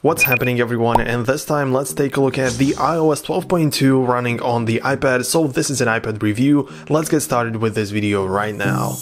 What's happening, everyone, and this time let's take a look at the iOS 12.2 running on the iPad. So this is an iPad review. Let's get started with this video right now.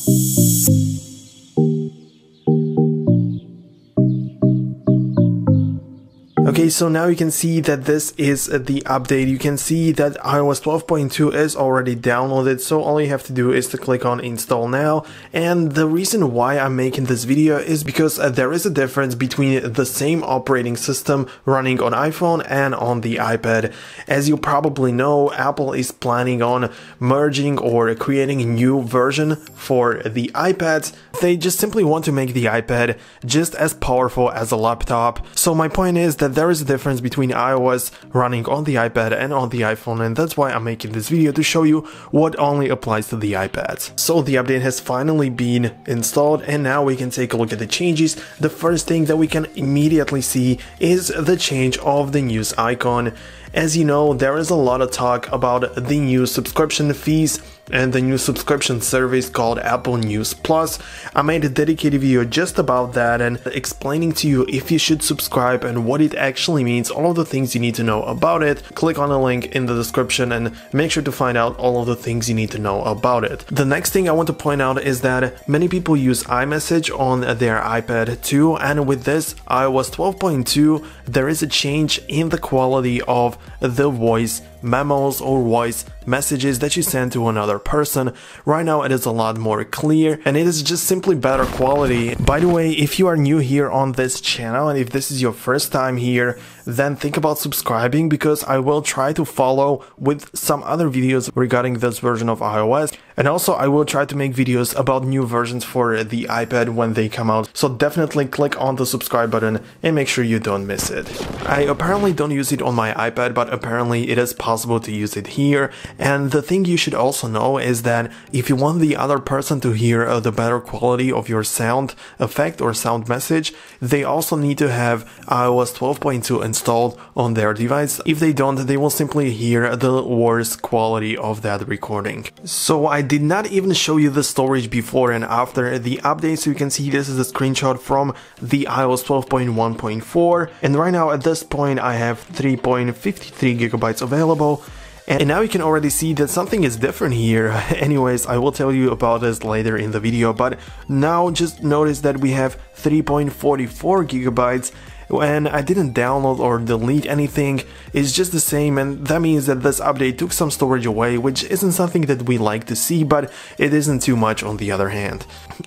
Okay, so now you can see that this is the update. You can see that iOS 12.2 is already downloaded, so all you have to do is to click on install now. And the reason why I'm making this video is because there is a difference between the same operating system running on iPhone and on the iPad. As you probably know, Apple is planning on merging or creating a new version for the iPads. They just simply want to make the iPad just as powerful as a laptop. So my point is that there is a difference between iOS running on the iPad and on the iPhone, and that's why I'm making this video, to show you what only applies to the iPads. So the update has finally been installed, and now we can take a look at the changes. The first thing that we can immediately see is the change of the news icon. As you know, there is a lot of talk about the new subscription fees and the new subscription service called Apple News Plus. I made a dedicated video just about that and explaining to you if you should subscribe and what it actually means, all of the things you need to know about it. Click on the link in the description and make sure to find out all of the things you need to know about it. The next thing I want to point out is that many people use iMessage on their iPad too, and with this iOS 12.2 there is a change in the quality of the voice memos or voice messages that you send to another person. Right now it is a lot more clear and it is just simply better quality. By the way, if you are new here on this channel and if this is your first time here, then think about subscribing, because I will try to follow with some other videos regarding this version of iOS, and also I will try to make videos about new versions for the iPad when they come out. So definitely click on the subscribe button and make sure you don't miss it. I apparently don't use it on my iPad, but apparently it is possible to use it here. And the thing you should also know is that if you want the other person to hear the better quality of your sound effect or sound message, they also need to have iOS 12.2 installed on their device. If they don't, they will simply hear the worse quality of that recording. So I did not even show you the storage before and after the update, so you can see this is a screenshot from the iOS 12.1.4, and right now at this point I have 3.53 gigabytes available. And now you can already see that something is different here. Anyways, I will tell you about this later in the video, but now just notice that we have 3.44 gigabytes. And I didn't download or delete anything, it's just the same, and that means that this update took some storage away, which isn't something that we like to see, but it isn't too much on the other hand.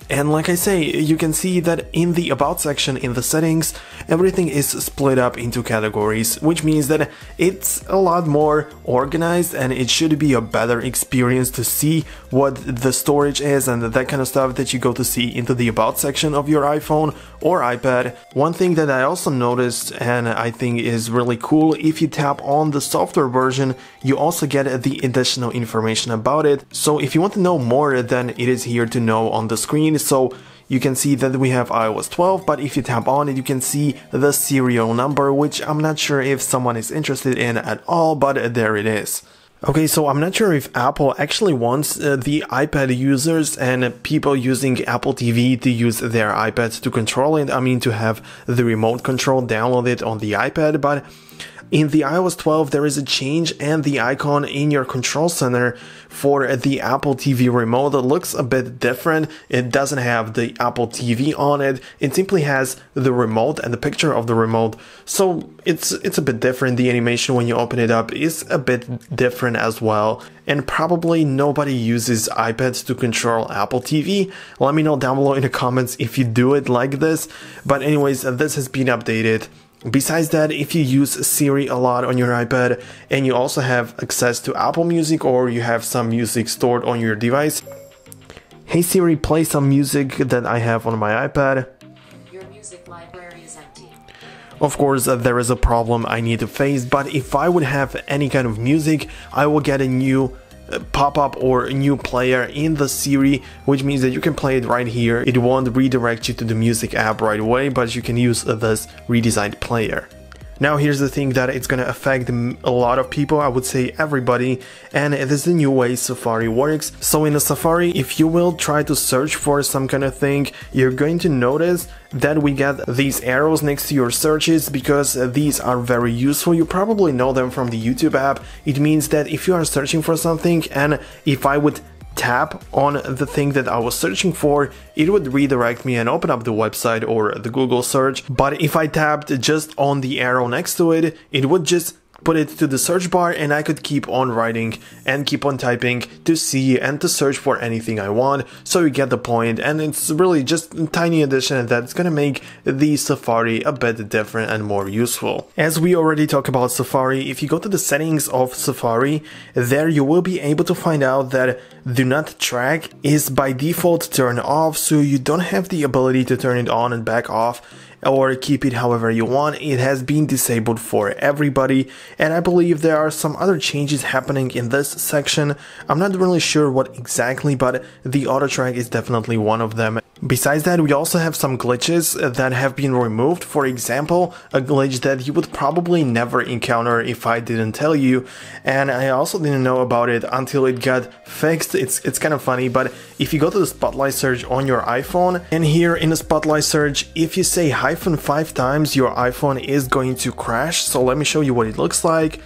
And like I say, you can see that in the About section in the settings, everything is split up into categories, which means that it's a lot more organized and it should be a better experience to see what the storage is and that kind of stuff that you go to see into the About section of your iPhone or iPad. One thing that I also noticed and I think is really cool, if you tap on the software version, you also get the additional information about it. So if you want to know more, then it is here to know on the screen. So you can see that we have iOS 12, but if you tap on it, you can see the serial number, which I'm not sure if someone is interested in at all, but there it is. Okay, so I'm not sure if Apple actually wants the iPad users and people using Apple TV to use their iPads to control it. I mean, to have the remote control downloaded on the iPad, but in the iOS 12 there is a change, and the icon in your control center for the Apple TV remote looks a bit different. It doesn't have the Apple TV on it, it simply has the remote and the picture of the remote. So it's a bit different. The animation when you open it up is a bit different as well. And probably nobody uses iPads to control Apple TV. Let me know down below in the comments if you do it like this. But anyways, this has been updated. Besides that, if you use Siri a lot on your iPad and you also have access to Apple Music, or you have some music stored on your device, hey Siri, play some music that I have on my iPad. Your music library is empty. Of course, there is a problem I need to face, but if I would have any kind of music, I will get a new pop-up or a new player in the Siri, which means that you can play it right here. It won't redirect you to the music app right away, but you can use this redesigned player. Now here's the thing that it's gonna affect a lot of people, I would say everybody, and it is the new way Safari works. So in a Safari, if you will try to search for some kind of thing, you're going to notice that we get these arrows next to your searches because these are very useful. You probably know them from the YouTube app. It means that if you are searching for something and if I would tap on the thing that I was searching for, it would redirect me and open up the website or the Google search. But if I tapped just on the arrow next to it, it would just put it to the search bar and I could keep on writing and keep on typing to see and to search for anything I want. So you get the point, and it's really just a tiny addition that's gonna make the Safari a bit different and more useful. As we already talked about Safari, if you go to the settings of Safari, there you will be able to find out that Do Not Track is by default turned off, so you don't have the ability to turn it on and back off or keep it however you want. It has been disabled for everybody, and I believe there are some other changes happening in this section. I'm not really sure what exactly, but the auto track is definitely one of them. Besides that, we also have some glitches that have been removed. For example, a glitch that you would probably never encounter if I didn't tell you, and I also didn't know about it until it got fixed. It's kind of funny, but if you go to the Spotlight search on your iPhone, and here in the Spotlight search, if you say hyphen 5 times, your iPhone is going to crash. So let me show you what it looks like.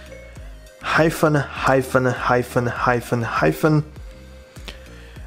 Hyphen, hyphen, hyphen, hyphen, hyphen.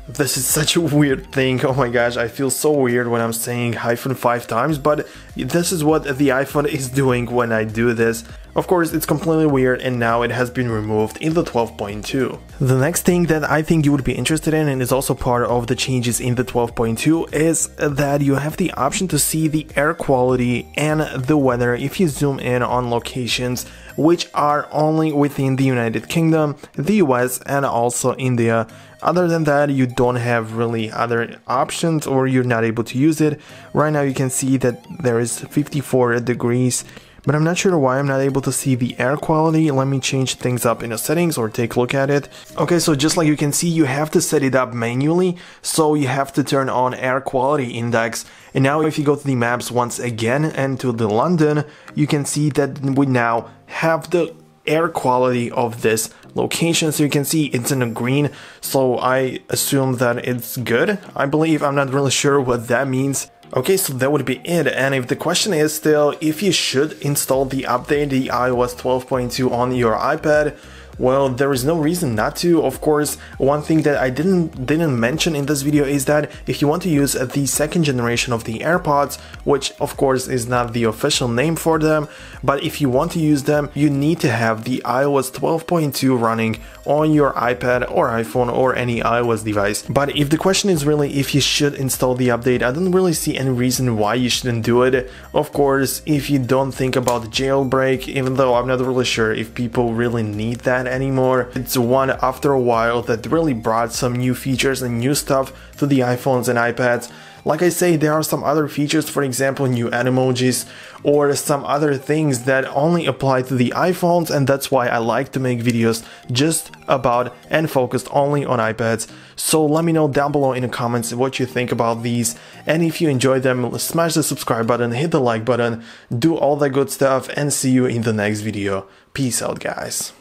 This is such a weird thing. Oh my gosh, I feel so weird when I'm saying hyphen 5 times, but this is what the iPhone is doing when I do this. Of course, it's completely weird, and now it has been removed in the 12.2. The next thing that I think you would be interested in, and is also part of the changes in the 12.2, is that you have the option to see the air quality and the weather if you zoom in on locations which are only within the United Kingdom, the US, and also India. Other than that, you don't have really other options, or you're not able to use it. Right now you can see that there is 54 degrees, but I'm not sure why I'm not able to see the air quality. Let me change things up in the settings or take a look at it. Okay, so just like you can see, you have to set it up manually, so you have to turn on air quality index. And now if you go to the maps once again and to the London, you can see that we now have the air quality of this location. So you can see it's in a green, so I assume that it's good. I believe, I'm not really sure what that means. Okay, so that would be it, and if the question is still if you should install the update, the iOS 12.2 on your iPad, well, there is no reason not to. Of course, one thing that I didn't mention in this video is that if you want to use the second generation of the AirPods, which of course is not the official name for them, but if you want to use them, you need to have the iOS 12.2 running on your iPad or iPhone or any iOS device. But if the question is really if you should install the update, I don't really see any reason why you shouldn't do it. Of course, if you don't think about the jailbreak, even though I'm not really sure if people really need that anymore. It's one after a while that really brought some new features and new stuff to the iPhones and iPads. Like I say, there are some other features, for example, new emojis or some other things that only apply to the iPhones, and that's why I like to make videos just about and focused only on iPads. So let me know down below in the comments what you think about these, and if you enjoyed them, smash the subscribe button, hit the like button, do all that good stuff, and see you in the next video. Peace out, guys.